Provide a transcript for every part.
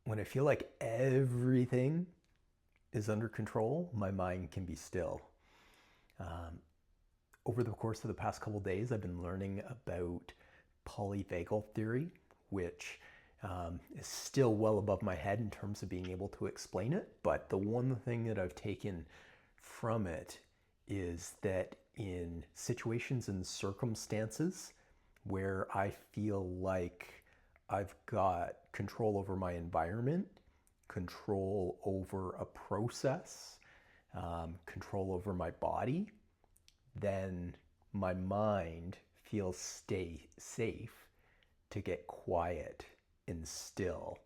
When I feel like everything is under control, my mind can be still. Um, Over the course of the past couple of days, I've been learning about Polyvagal Theory, which is still well above my head in terms of being able to explain it. But the one thing that I've taken from it is that in situations and circumstances where I feel like I've got control over my environment, control over a process, control over my body, then my mind feels safe to get quiet and still.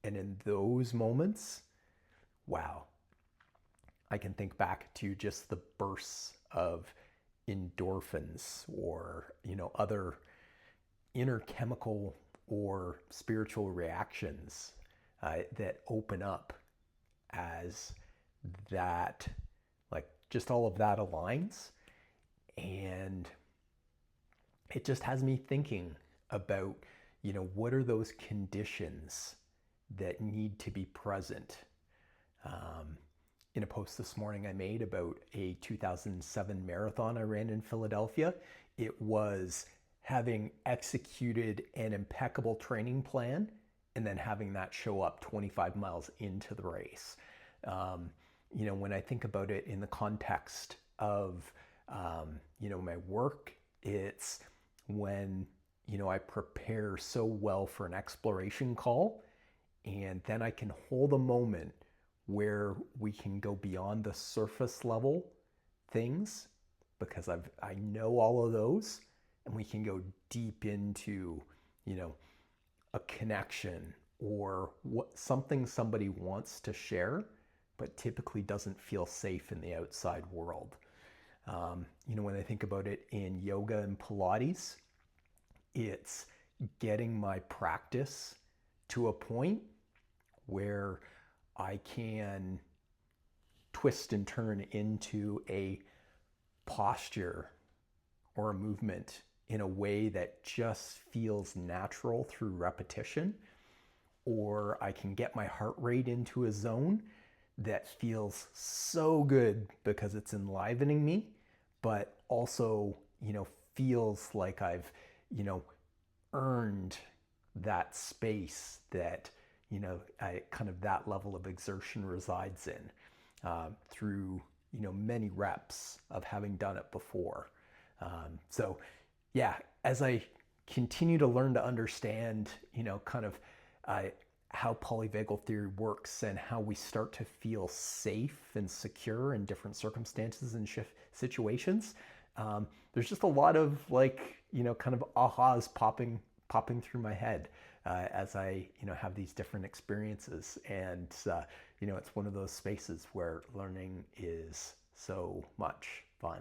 And in those moments, wow, I can think back to just the bursts of endorphins or, other inner chemical or spiritual reactions that open up as that, like just all of that aligns. And it just has me thinking about, what are those conditions that need to be present? In a post this morning I made about a 2007 marathon I ran in Philadelphia, it was having executed an impeccable training plan and then having that show up 25 miles into the race. When I think about it in the context of, my work, it's when, I prepare so well for an exploration call, and then I can hold a moment where we can go beyond the surface level things because I know all of those, and we can go deep into, a connection or something somebody wants to share, but typically doesn't feel safe in the outside world. When I think about it in yoga and Pilates, it's getting my practice to a point where I can twist and turn into a posture or a movement in a way that just feels natural through repetition, or I can get my heart rate into a zone that feels so good because it's enlivening me, but also, feels like I've, earned that space that, I kind of that level of exertion resides in through, many reps of having done it before. So yeah, as I continue to learn to understand, kind of how polyvagal theory works and how we start to feel safe and secure in different circumstances and situations, there's just a lot of kind of ahas popping through my head as I have these different experiences, and it's one of those spaces where learning is so much fun.